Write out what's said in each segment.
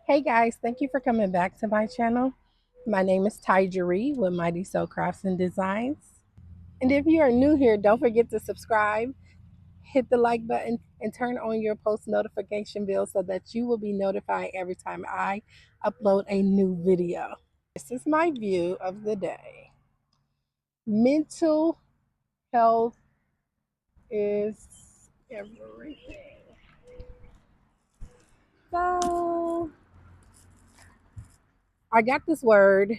Hey guys, thank you for coming back to my channel. My name is TyJari with MightySew Crafts and Designs. And if you are new here, don't forget to subscribe, hit the like button, and turn on your post notification bell so that you will be notified every time I upload a new video. This is my view of the day. Mental health is everything. So I got this word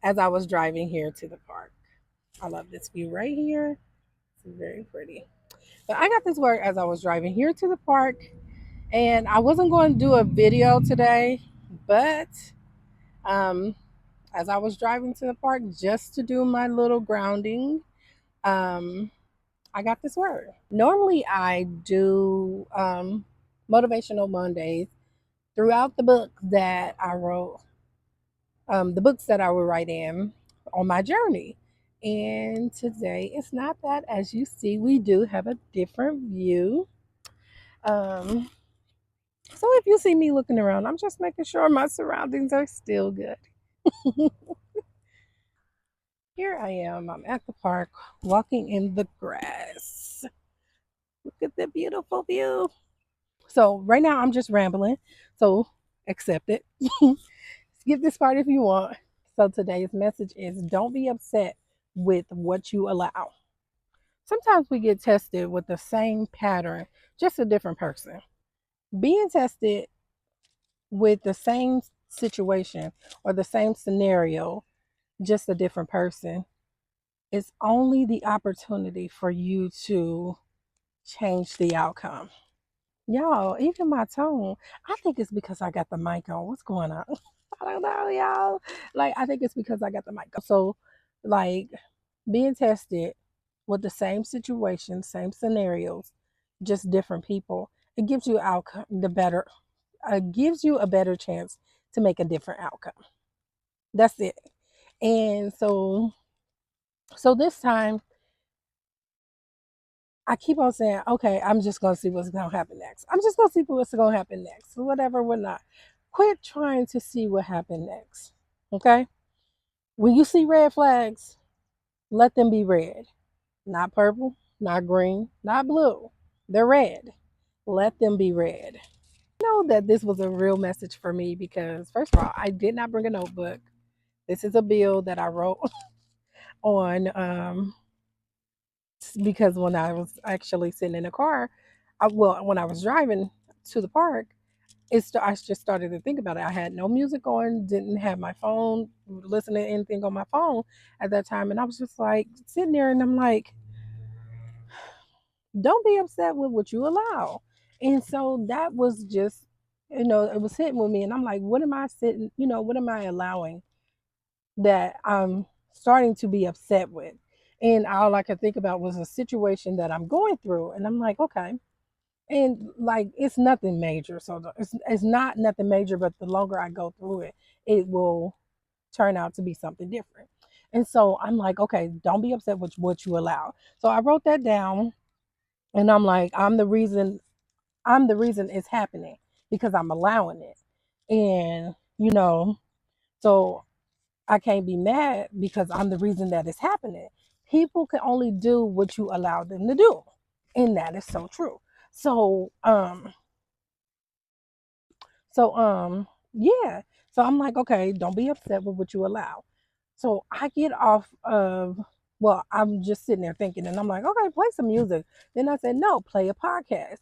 as I was driving here to the park. I love this view right here. It's very pretty. But I got this word as I was driving here to the park, and I wasn't going to do a video today, but um, as I was driving to the park just to do my little grounding, um, I got this word. Normally, I do motivational Mondays throughout the book that I wrote, the books that I would write in on my journey. And today it's not that. As you see, we do have a different view. Um, so if you see me looking around, I'm just making sure my surroundings are still good. Here I am. I'm at the park walking in the grass. Look at the beautiful view. So right now I'm just rambling. So accept it. Skip this part if you want. So today's message is don't be upset with what you allow. Sometimes we get tested with the same pattern, just a different person. Being tested with the same situation or the same scenario, just a different person, is only the opportunity for you to change the outcome. Y'all, even my tone, I think it's because I got the mic on. What's going on? I don't know, y'all. Like, I think it's because I got the mic on. So, like, being tested with the same situation, same scenarios, just different people, it gives you outcome the better. Gives you a better chance to make a different outcome. That's it. And so this time, I keep on saying, okay, I'm just gonna see what's gonna happen next. I'm just gonna see what's gonna happen next. Whatever, whatnot. Quit trying to see what happened next. Okay? When you see red flags, let them be red. Not purple, not green, not blue. They're red. Let them be red. Know that this was a real message for me because first of all, I did not bring a notebook. This is a bill that I wrote on because when I was actually sitting in the car, when I was driving to the park, I just started to think about it. I had no music on, didn't have my phone, listening to anything on my phone at that time, and I was just like sitting there, and I'm like, don't be upset with what you allow. And so that was just, it was hitting with me, and I'm like, what am I sitting? What am I allowing that I'm starting to be upset with? And all I could think about was a situation that I'm going through, and I'm like, okay. And like it's nothing major, so it's not nothing major. But the longer I go through it, it will turn out to be something different. And so I'm like, okay, don't be upset with what you allow. So I wrote that down, and I'm like, I'm the reason. I'm the reason it's happening because I'm allowing it. And so I can't be mad because I'm the reason that it's happening. People can only do what you allow them to do, and that is so true. So yeah. So I'm like, okay, don't be upset with what you allow. So I get off of, well, I'm just sitting there thinking, and I'm like, okay, play some music. Then I said, no, play a podcast.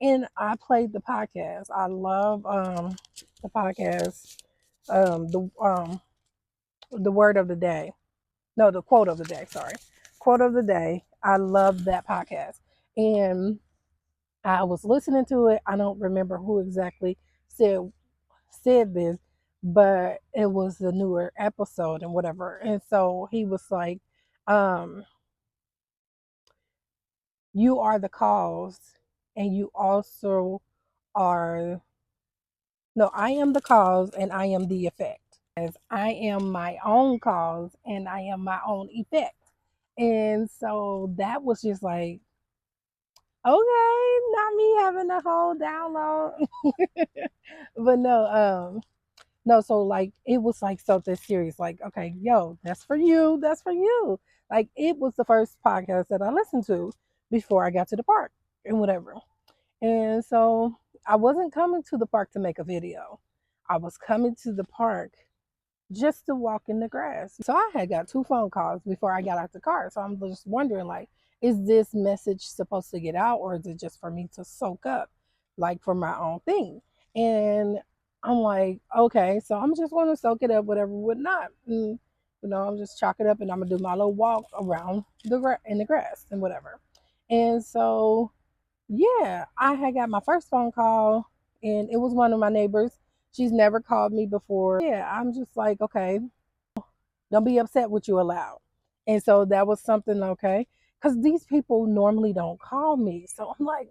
And I played the podcast. I love the podcast, the word of the day. No, the quote of the day, sorry. Quote of the day. I love that podcast. And I was listening to it. I don't remember who exactly said this, but it was a newer episode and whatever. And so he was like, um, you are the cause, and you also are, no, I am the cause and I am the effect. As I am my own cause and I am my own effect. And so that was just like, okay, not me having a whole download. But no, so like it was like something serious. Like, okay, yo, that's for you. That's for you. Like it was the first podcast that I listened to before I got to the park and whatever. And so I wasn't coming to the park to make a video. I was coming to the park just to walk in the grass. So I had got two phone calls before I got out the car. So I'm just wondering, like, is this message supposed to get out, or is it just for me to soak up, like for my own thing? And I'm like, okay, so I'm just going to soak it up, whatever, would not. And, I'm just chalk it up, and I'm gonna do my little walk around in the grass and whatever. And so yeah, I had got my first phone call, and it was one of my neighbors. She's never called me before. Yeah, I'm just like, okay, don't be upset with you aloud. And so that was something, okay, because these people normally don't call me. So I'm like,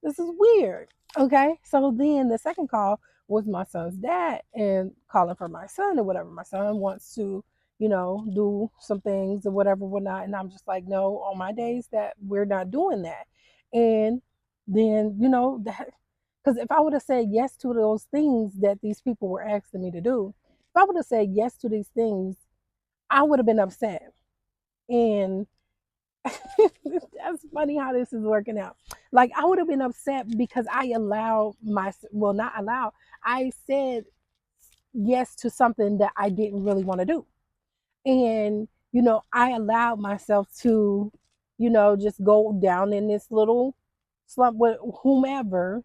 this is weird. Okay. So then the second call was my son's dad and calling for my son or whatever. My son wants to, do some things or whatever, whatnot. And I'm just like, no, on my days that we're not doing that. And then, that because if I would have said yes to those things that these people were asking me to do, if I would have said yes to these things, I would have been upset. And that's funny how this is working out. Like I would have been upset because I allowed well, not allowed, I said yes to something that I didn't really want to do. And, I allowed myself to, just go down in this little slump with whomever.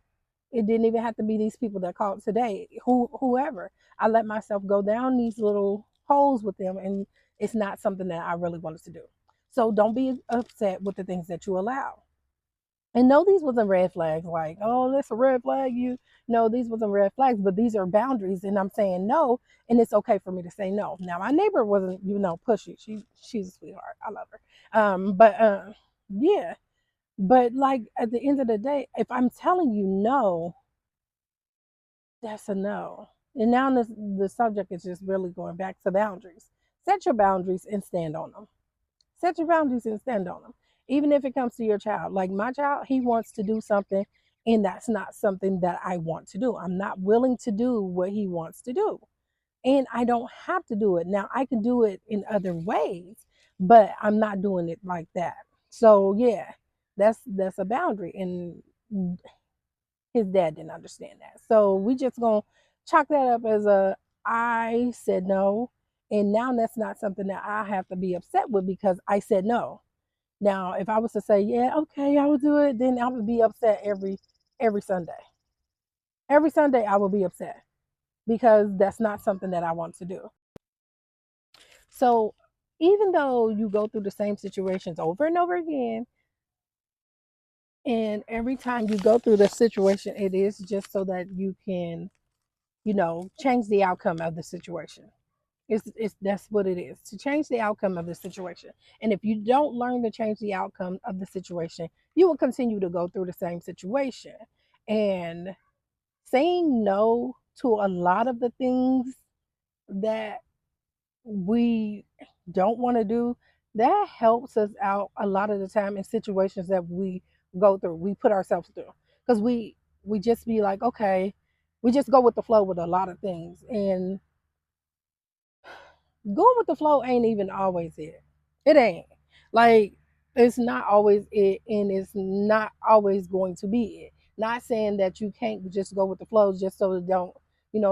It didn't even have to be these people that called today. Whoever. I let myself go down these little holes with them, and it's not something that I really wanted to do. So don't be upset with the things that you allow. And no, these wasn't red flags. Like, oh, that's a red flag. No, these wasn't red flags, but these are boundaries, and I'm saying no, and it's okay for me to say no. Now, my neighbor wasn't, pushy. She's a sweetheart. I love her. But yeah. But like at the end of the day, if I'm telling you no, that's a no. And now the subject is just really going back to boundaries. Set your boundaries and stand on them. Set your boundaries and stand on them. Even if it comes to your child. Like my child, he wants to do something, and that's not something that I want to do. I'm not willing to do what he wants to do. And I don't have to do it. Now I can do it in other ways, but I'm not doing it like that. So yeah, that's a boundary. And his dad didn't understand that. So we just gonna chalk that up as a I said no. And now that's not something that I have to be upset with because I said no. Now, if I was to say, yeah, okay, I will do it, then I would be upset every Sunday. Every Sunday I will be upset because that's not something that I want to do. So even though you go through the same situations over and over again, and every time you go through the situation, it is just so that you can, change the outcome of the situation. It's that's what it is, to change the outcome of the situation. And if you don't learn to change the outcome of the situation, you will continue to go through the same situation. And saying no to a lot of the things that we don't want to do, that helps us out a lot of the time in situations that we go through, we put ourselves through. Because we just be like, okay, we just go with the flow with a lot of things. And going with the flow ain't even always it. It ain't. Like it's not always it, and it's not always going to be it. Not saying that you can't just go with the flow just so it don't,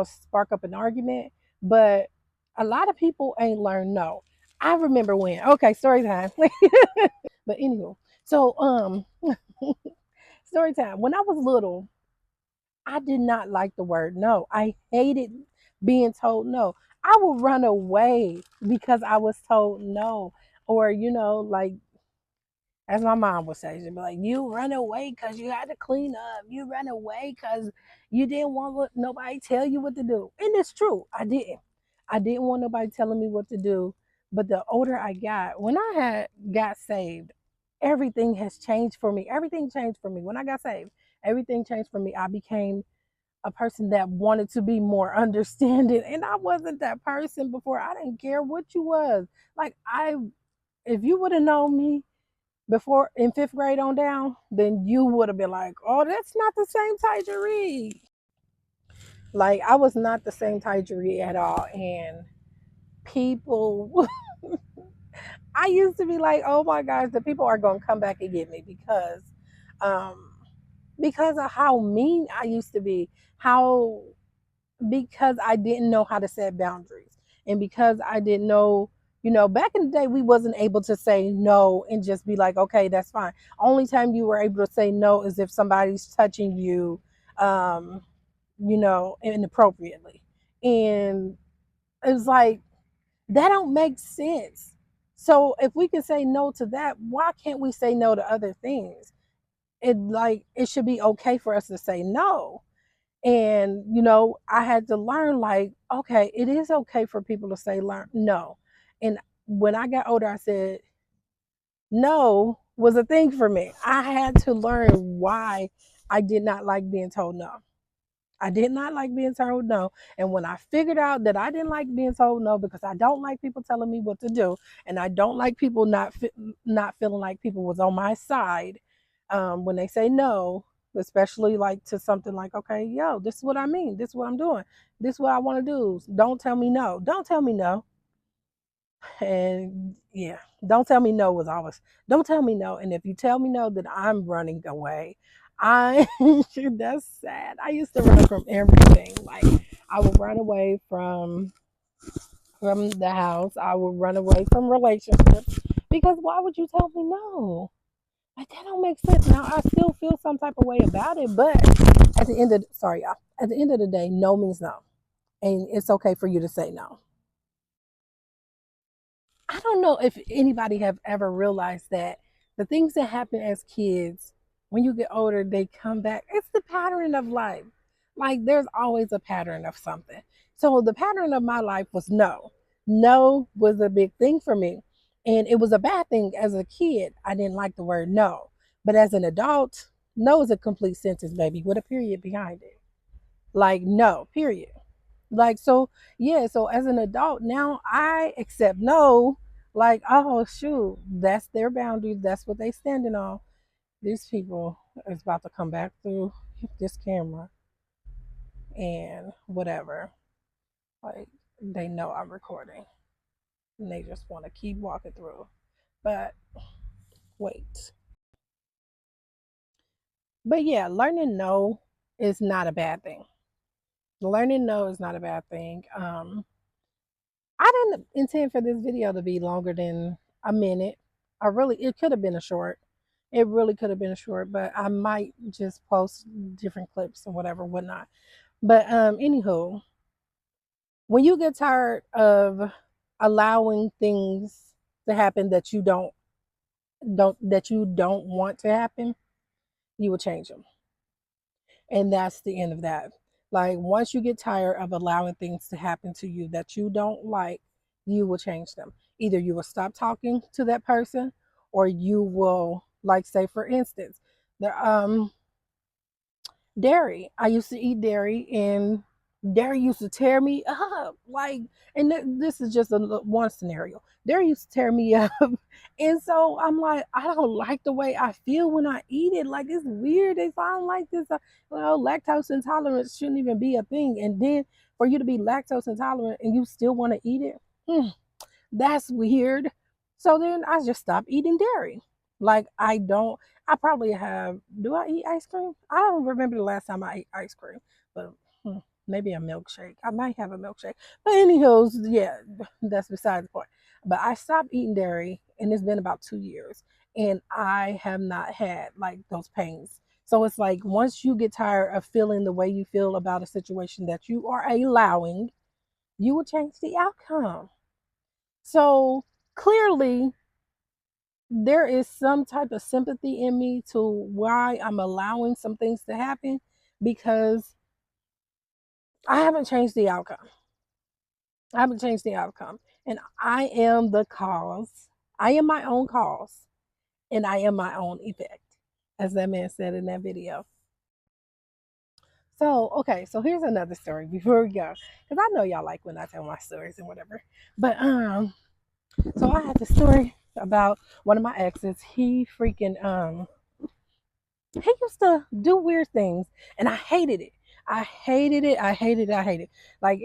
spark up an argument. But a lot of people ain't learned no. I remember when. Okay, story time. But anywho, so story time. When I was little, I did not like the word no. I hated being told no. I would run away because I was told no. Or, like as my mom would say, she'd be like, you run away because you had to clean up. You run away because you didn't want nobody tell you what to do. And it's true. I didn't. I didn't want nobody telling me what to do. But the older I got, when I had got saved, everything has changed for me. Everything changed for me. When I got saved, everything changed for me. I became a person that wanted to be more understanding, and I wasn't that person before. I didn't care what you was. Like if you would have known me before in fifth grade on down, then you would have been like, oh, that's not the same TyJari. Like I was not the same TyJari at all. And people I used to be like, oh my gosh, the people are gonna come back and get me um because of how mean I used to be, how because I didn't know how to set boundaries. And because I didn't know, back in the day we wasn't able to say no and just be like, okay, that's fine. Only time you were able to say no is if somebody's touching you um, inappropriately. And it's like that don't make sense. So if we can say no to that, why can't we say no to other things? It should be okay for us to say no. And I had to learn, like, okay, it is okay for people to say learn no. And when I got older, I said no was a thing for me. I had to learn why I did not like being told no. I did not like being told no. And when I figured out that I didn't like being told no, because I don't like people telling me what to do, and I don't like people not feeling like people was on my side when they say no, especially like to something like, okay, yo, this is what I mean. This is what I'm doing. This is what I want to do. Don't tell me no. Don't tell me no. And yeah, don't tell me no was always, don't tell me no. And if you tell me no, then I'm running away. I that's sad. I used to run from everything. Like I would run away from the house. I would run away from relationships because why would you tell me no? Like that don't make sense. Now I still feel some type of way about it, but at the end of sorry, y'all, at the end of the day, no means no, and it's okay for you to say no. I don't know if anybody have ever realized that the things that happen as kids, when you get older, they come back. It's the pattern of life. Like there's always a pattern of something. So the pattern of my life was no. No was a big thing for me. And it was a bad thing as a kid. I didn't like the word no. But as an adult, no is a complete sentence, baby, with a period behind it. Like no, period. Like so, yeah. So as an adult now, I accept no. Like oh shoot, that's their boundaries. That's what they standing on. These people is about to come back through this camera and whatever. Like they know I'm recording, and they just want to keep walking through. But wait. But yeah, learning no is not a bad thing. Learning no is not a bad thing. I didn't intend for this video to be longer than a minute. It could have been a short. It really could have been a short, but I might just post different clips and whatever, whatnot. But anywho, when you get tired of allowing things to happen that you don't want to happen, you will change them. And that's the end of that. Like once you get tired of allowing things to happen to you that you don't like, you will change them. Either you will stop talking to that person, or you will, like, say for instance, the dairy. I used to eat dairy, and dairy used to tear me up. Like, and this is just one scenario. Dairy used to tear me up, and so I'm like, I don't like the way I feel when I eat it. Like it's weird. It's I don't like this. Lactose intolerance shouldn't even be a thing. And then for you to be lactose intolerant and you still want to eat it, that's weird. So then I just stopped eating dairy. Like I probably have, do I eat ice cream? I don't remember the last time I ate ice cream, but maybe a milkshake. I might have a milkshake. But anywho, yeah, that's beside the point. But I stopped eating dairy and it's been about 2 years and I have not had like those pains. So it's like once you get tired of feeling the way you feel about a situation that you are allowing, you will change the outcome. So clearly, there is some type of sympathy in me to why I'm allowing some things to happen because I haven't changed the outcome. I haven't changed the outcome. And I am the cause. I am my own cause. And I am my own effect, as that man said in that video. So, okay, so here's another story before we go. Because I know y'all like when I tell my stories and whatever. But so I had the story about one of my exes. He used to do weird things and I hated it. I hated it. I hated it. I hated it. Like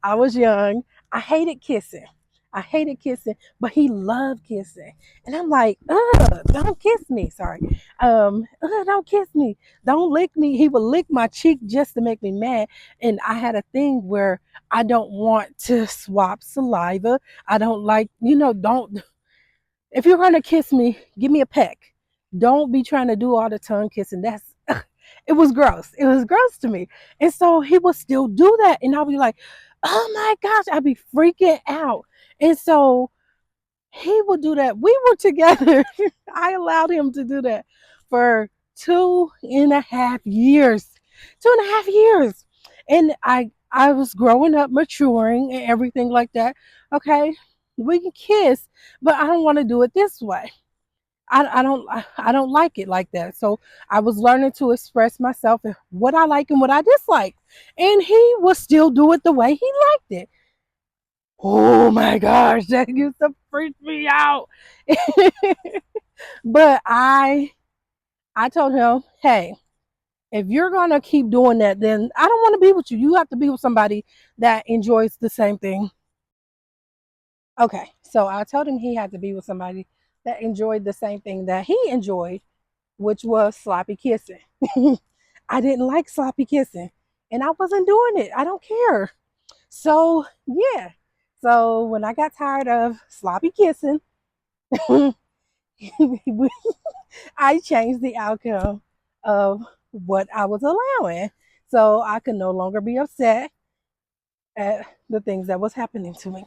I was young. I hated kissing. I hated kissing, but he loved kissing. And I'm like, don't kiss me. Sorry. Don't kiss me. Don't lick me. He would lick my cheek just to make me mad. And I had a thing where I don't want to swap saliva. I don't like, don't, if you're going to kiss me, give me a peck. Don't be trying to do all the tongue kissing. It was gross. It was gross to me. And so he would still do that. And I'll be like, oh my gosh, I'd be freaking out. And so he would do that. We were together. I allowed him to do that for 2.5 years. 2.5 years. And I was growing up, maturing and everything like that. Okay, we can kiss, but I don't want to do it this way. I don't like it like that. So I was learning to express myself and what I like and what I dislike. And he would still do it the way he liked it. Oh my gosh, that used to freak me out. But I told him, hey, if you're gonna keep doing that, then I don't want to be with you. You have to be with somebody that enjoys the same thing. Okay, so I told him he had to be with somebody that enjoyed the same thing that he enjoyed, which was sloppy kissing. I didn't like sloppy kissing and I wasn't doing it. I don't care. So, yeah. So, when I got tired of sloppy kissing, I changed the outcome of what I was allowing. So, I could no longer be upset at the things that was happening to me.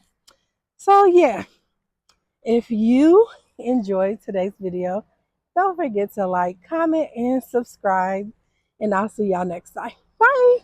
So, yeah. If you enjoyed today's video, don't forget to like, comment, and subscribe. And I'll see y'all next time. Bye.